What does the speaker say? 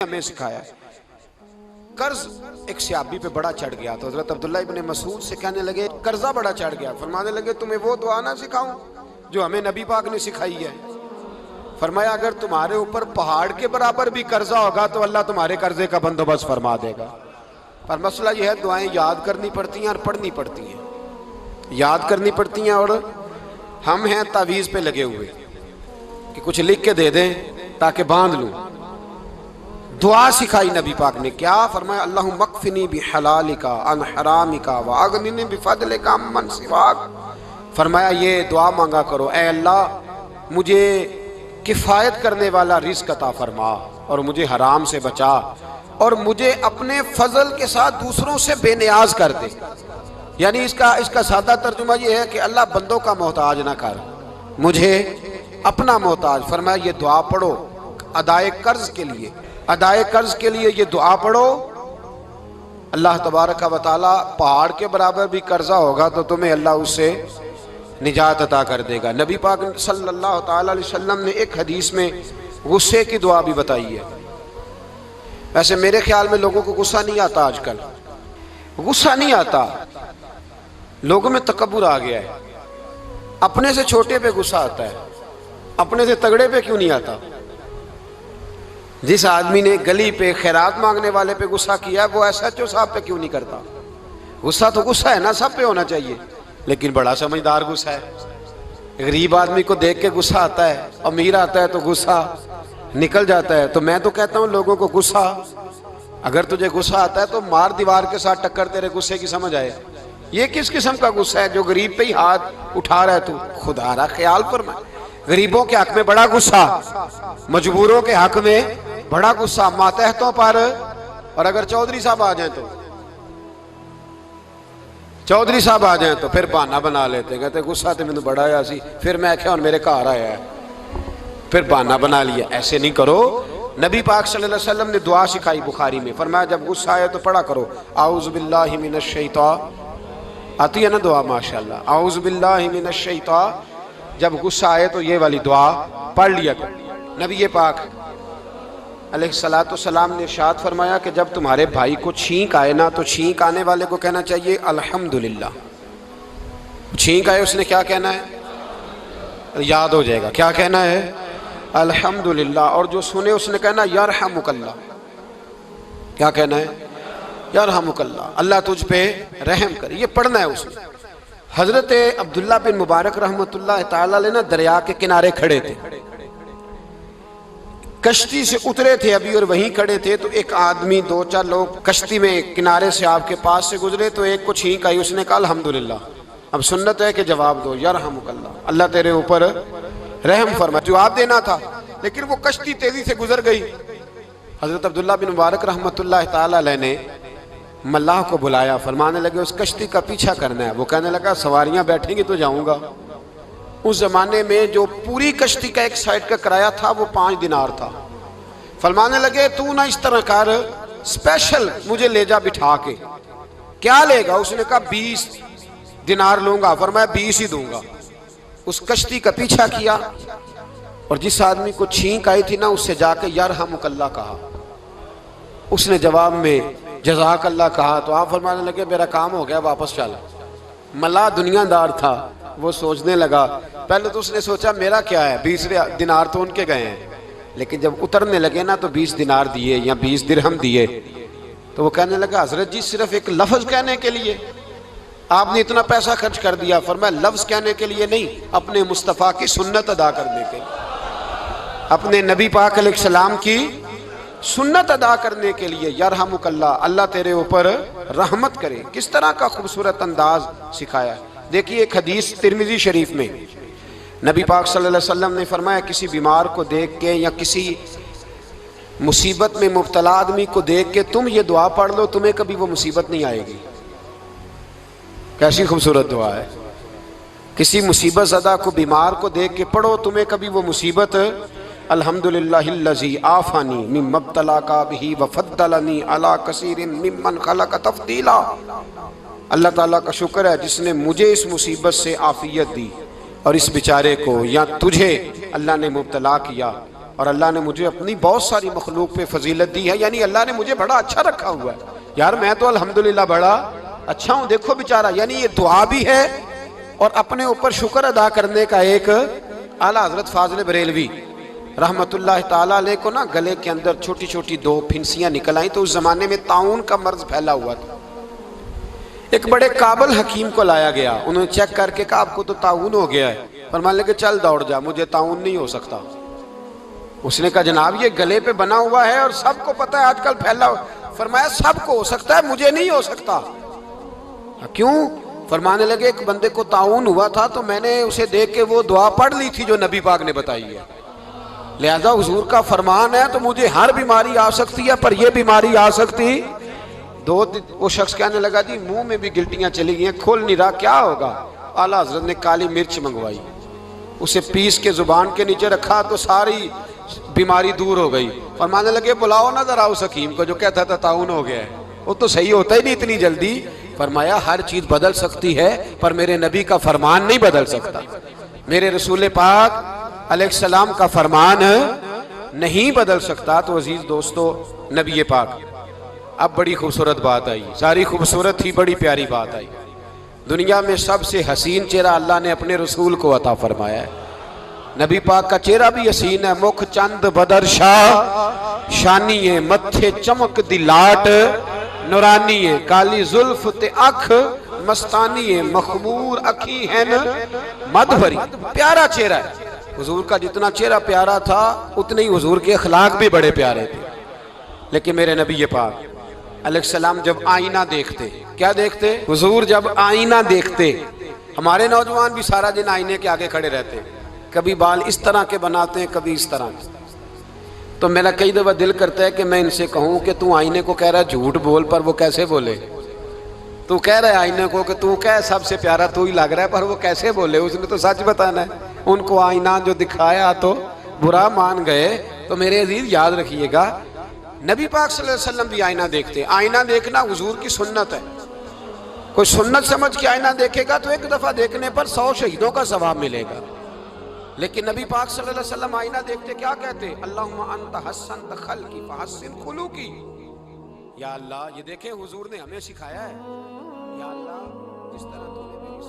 ہمیں سکھایا ہے۔ قرض ایک صحابی پہ بڑا چڑھ گیا تو حضرت عبداللہ ابن مسعود سے کہنے لگے قرضہ بڑا چڑھ گیا، فرمانے لگے تمہیں وہ دعا نہ سکھاؤں جو ہمیں نبی پاک نے سکھائی ہے؟ فرمایا اگر تمہارے اوپر پہاڑ کے برابر بھی قرضہ ہوگا تو اللہ تمہارے قرضے کا بندوبست فرما دے گا۔ پر مسئلہ یہ ہے دعائیں یاد کرنی پڑتی ہیں اور پڑھنی پڑتی ہیں، یاد کرنی پڑتی ہیں، اور ہم ہیں تعویذ پہ لگے ہوئے کہ کچھ لکھ کے دے دیں تاکہ باندھ لوں۔ دعا سکھائی نبی پاک نے، کیا فرمایا اللہم اکفنی بحلالک عن حرامک واغننی بفضلک عمن سواک۔ فرمایا یہ دعا مانگا کرو، اے اللہ مجھے کفایت کرنے والا رزق عطا فرما اور مجھے حرام سے بچا، اور مجھے اپنے فضل کے ساتھ دوسروں سے بے نیاز کر دے۔ یعنی اس کا سادہ ترجمہ یہ ہے کہ اللہ بندوں کا محتاج نہ کر، مجھے اپنا محتاج۔ فرمایا یہ دعا پڑھو ادائے قرض کے لیے، ادائے قرض کے لیے یہ دعا پڑھو، اللہ تبارک و تعالی پہاڑ کے برابر بھی قرضہ ہوگا تو تمہیں اللہ اس سے نجات عطا کر دے گا۔ نبی پاک صلی اللہ تعالی علیہ وسلم نے ایک حدیث میں غصے کی دعا بھی بتائی ہے۔ ویسے میرے خیال میں لوگوں کو غصہ نہیں آتا، آج کل غصہ نہیں آتا، لوگوں میں تکبر آ گیا ہے، اپنے سے چھوٹے پہ غصہ آتا ہے، اپنے سے تگڑے پہ کیوں نہیں آتا؟ جس آدمی نے گلی پہ خیرات مانگنے والے پہ غصہ کیا وہ ایس ایچ او صاحب پہ کیوں نہیں کرتا؟ غصہ تو غصہ ہے نا، سب پہ ہونا چاہیے، لیکن بڑا سمجھدار غصہ ہے۔ غریب آدمی کو دیکھ کے غصہ آتا ہے، امیر آتا ہے تو غصہ نکل جاتا ہے۔ تو میں تو کہتا ہوں لوگوں کو غصہ، اگر تجھے غصہ آتا ہے تو مار دیوار کے ساتھ ٹکر تیرے غصے کی سمجھ آئے۔ یہ کس قسم کا غصہ ہے جو غریب پہ ہی ہاتھ اٹھا رہا ہے؟ تو خدا را خیال فرما، غریبوں کے حق میں بڑا غصہ، مجبوروں کے حق میں بڑا غصہ، ماتحتوں پر، اور اگر چودھری صاحب آ جائیں تو چودھری صاحب آ جائیں تو پھر بہانہ بنا لیتے، کہتے غصہ تو میں نے بڑا آیا سی، پھر میں کیا اور میرے گھر آیا ہے، پھر بہانہ بنا لیا۔ ایسے نہیں کرو۔ نبی پاک صلی اللہ علیہ وسلم نے دعا سکھائی بخاری میں، فرمایا جب غصہ آئے تو پڑھا کرو اعوذ باللہ من الشیطان، آتی ہے نا دعا ماشاءاللہ، اعوذ باللہ من الشیطان، جب غصہ آئے تو یہ والی دعا پڑھ لیا کرو۔ نبی پاک علیہ السلام نے ارشاد فرمایا کہ جب تمہارے بھائی کو چھینک آئے نا تو چھینک آنے والے کو کہنا چاہیے الحمدللہ۔ چھینک آئے اس نے کیا کہنا ہے؟ یاد ہو جائے گا، کیا کہنا ہے؟ الحمدللہ۔ اور جو سنے اس نے کہنا یرحمک اللہ، کیا کہنا ہے؟ یرحمک اللہ، اللہ تجھ پہ رحم کرے، یہ پڑھنا ہے اس نے۔ حضرت عبداللہ بن مبارک رحمۃ اللہ تعالی علیہ نا دریا کے کنارے کھڑے تھے، کشتی سے اترے تھے ابھی اور وہیں کھڑے تھے، تو ایک آدمی، دو چار لوگ کشتی میں کنارے سے آپ کے پاس سے گزرے تو ایک کو چھینک آئی، اس نے کہا الحمدللہ۔ اب سنت ہے کہ جواب دو یرحمک اللہ، اللہ تیرے اوپر رحم فرمائے، جواب دینا تھا، لیکن وہ کشتی تیزی سے گزر گئی۔ حضرت عبداللہ بن مبارک رحمۃ اللہ تعالی علیہ نے ملاح کو بلایا، فرمانے لگے اس کشتی کا پیچھا کرنا ہے۔ وہ کہنے لگا سواریاں بیٹھیں گی تو جاؤں گا۔ اس زمانے میں جو پوری کشتی کا ایک سائڈ کا کرایہ تھا وہ 5 دینار تھا۔ فرمانے لگے تو نہ اس طرح کر، اسپیشل مجھے لے جا بٹھا کے۔ کیا لے گا؟ اس نے کہا 20 دینار لوں گا۔ فرمایا 20 ہی دوں گا۔ اس کشتی کا پیچھا کیا اور جس آدمی کو چھینک آئی تھی نا اس سے جا کے یرحمک اللہ کہا، اس نے جواب میں جزاک اللہ کہا، تو آپ فرمانے لگے میرا کام ہو گیا، واپس چلا۔ ملا دنیا دار تھا، وہ سوچنے لگا، پہلے تو اس نے سوچا میرا کیا ہے، 20 دینار تو ان کے گئے ہیں، لیکن جب اترنے لگے نا تو 20 دینار دیے یا 20 درہم دیے، تو وہ کہنے لگا حضرت جی صرف ایک لفظ کہنے کے لیے آپ نے اتنا پیسہ خرچ کر دیا؟ فرمایا لفظ کہنے کے لیے نہیں، اپنے مصطفیٰ کی سنت ادا کرنے کے لیے، اپنے نبی پاک علیہ السلام کی سنت ادا کرنے کے لیے۔ یرحمک اللہ، اللہ تیرے اوپر رحمت کرے۔ کس طرح کا خوبصورت انداز سکھایا۔ دیکھیے ایک حدیث ترمذی شریف میں نبی پاک صلی اللہ علیہ وسلم نے فرمایا کسی بیمار کو دیکھ کے یا کسی مصیبت میں مبتلا آدمی کو دیکھ کے تم یہ دعا پڑھ لو، تمہیں کبھی وہ مصیبت نہیں آئے گی۔ کیسی خوبصورت دعا ہے۔ کسی مصیبت زدہ کو، بیمار کو دیکھ کے پڑھو، تمہیں کبھی وہ مصیبت، الحمدللہ الذی عافانی مما ابتلاک بہ وفضلنی علی کثیر ممن خلق تفضیلا۔ اللہ تعالیٰ کا شکر ہے جس نے مجھے اس مصیبت سے عافیت دی اور اس بیچارے کو یا تجھے اللہ نے مبتلا کیا اور اللہ نے مجھے اپنی بہت ساری مخلوق پہ فضیلت دی ہے، یعنی اللہ نے مجھے بڑا اچھا رکھا ہوا ہے یار، میں تو الحمدللہ بڑا اچھا ہوں، دیکھو بیچارہ۔ یعنی یہ دعا بھی ہے اور اپنے اوپر شکر ادا کرنے کا ایک۔ اعلیٰ حضرت فاضل بریلوی رحمت اللہ تعالیٰ علیہ کو نا گلے کے اندر چھوٹی چھوٹی 2 پھنسیاں نکل آئیں، تو اس زمانے میں طاعون کا مرض پھیلا ہوا تھا۔ ایک بڑے قابل حکیم کو لایا گیا، انہوں نے چیک کر کے کہا آپ کو تو طاعون ہو گیا ہے۔ فرمانے لگے چل دوڑ جا، مجھے طاعون نہیں ہو سکتا۔ اس نے کہا جناب یہ گلے پہ بنا ہوا ہے اور سب کو پتہ ہے آج کل پھیلا ہوا۔ فرمایا سب کو ہو سکتا ہے، مجھے نہیں ہو سکتا۔ کیوں؟ فرمانے لگے ایک بندے کو طاعون ہوا تھا تو میں نے اسے دیکھ کے وہ دعا پڑھ لی تھی جو نبی پاک نے بتائی ہے، لہذا حضور کا فرمان ہے تو مجھے ہر بیماری آ سکتی ہے پر یہ بیماری آ سکتی۔ وہ شخص کہنے لگا جی منہ میں بھی گلٹیاں چلی گئی ہیں، کھول نہیں رہا، کیا ہوگا؟ اعلیٰ حضرت نے کالی مرچ منگوائی، اسے پیس کے زبان کے نیچے رکھا تو ساری بیماری دور ہو گئی۔ فرمانے لگے بلاؤ نہ ذرا اس حکیم کو جو کہتا تھا طاعون ہو گیا ہے، وہ تو صحیح ہوتا ہی نہیں اتنی جلدی۔ فرمایا ہر چیز بدل سکتی ہے پر میرے نبی کا فرمان نہیں بدل سکتا، میرے رسول پاک علیہ السلام کا فرمان نہیں بدل سکتا۔ تو عزیز دوستو نبی پاک، اب بڑی خوبصورت بات آئی، ساری خوبصورت تھی، بڑی پیاری بات آئی۔ دنیا میں سب سے حسین چہرہ اللہ نے اپنے رسول کو عطا فرمایا ہے۔ نبی پاک کا چہرہ بھی حسین ہے، مکھ چند بدر شاہ شانی ہے، متھے چمک دی لاٹ نورانی ہے، کالی زلف تے اکھ مستانی ہے، مخمور اکھی ہیں مد بھری۔ پیارا چہرہ ہے حضور کا، جتنا چہرہ پیارا تھا اتنے ہی حضور کے اخلاق بھی بڑے پیارے تھے۔ لیکن میرے نبی پاک علیہ السلام جب آئینہ دیکھتے، کیا دیکھتے؟ حضور جب آئینہ دیکھتے، ہمارے نوجوان بھی سارا دن آئینے کے آگے کھڑے رہتے ہیں، کبھی بال اس طرح کے بناتے ہیں کبھی اس طرح کے۔ تو میرا کئی دفعہ دل کرتا ہے کہ میں ان سے کہوں کہ تو آئینے کو کہہ رہا ہے جھوٹ بول، پر وہ کیسے بولے؟ تو کہہ رہا ہے آئینے کو کہ تو کہہ سب سے پیارا تو ہی لگ رہا ہے، پر وہ کیسے بولے؟ اس نے تو سچ بتانا ہے۔ ان کو آئینہ جو دکھایا تو برا مان گئے۔ تو میرے عزیز یاد رکھیے گا نبی پاک صلی اللہ علیہ وسلم بھی آئینہ دیکھتے۔ آئینہ دیکھنا حضور کی سنت ہے، کوئی سنت سمجھ کے آئینہ دیکھے گا تو ایک دفعہ دیکھنے پر 100 شہیدوں کا ثواب ملے گا۔ لیکن نبی پاک صلی اللہ علیہ وسلم آئینہ دیکھتے کیا کہتے؟ اللہم انت حسنت خلقی فحسن خلقی۔ یا اللہ، یہ دیکھیں حضور نے ہمیں سکھایا ہے، یا اللہ جس طرح تو نے میری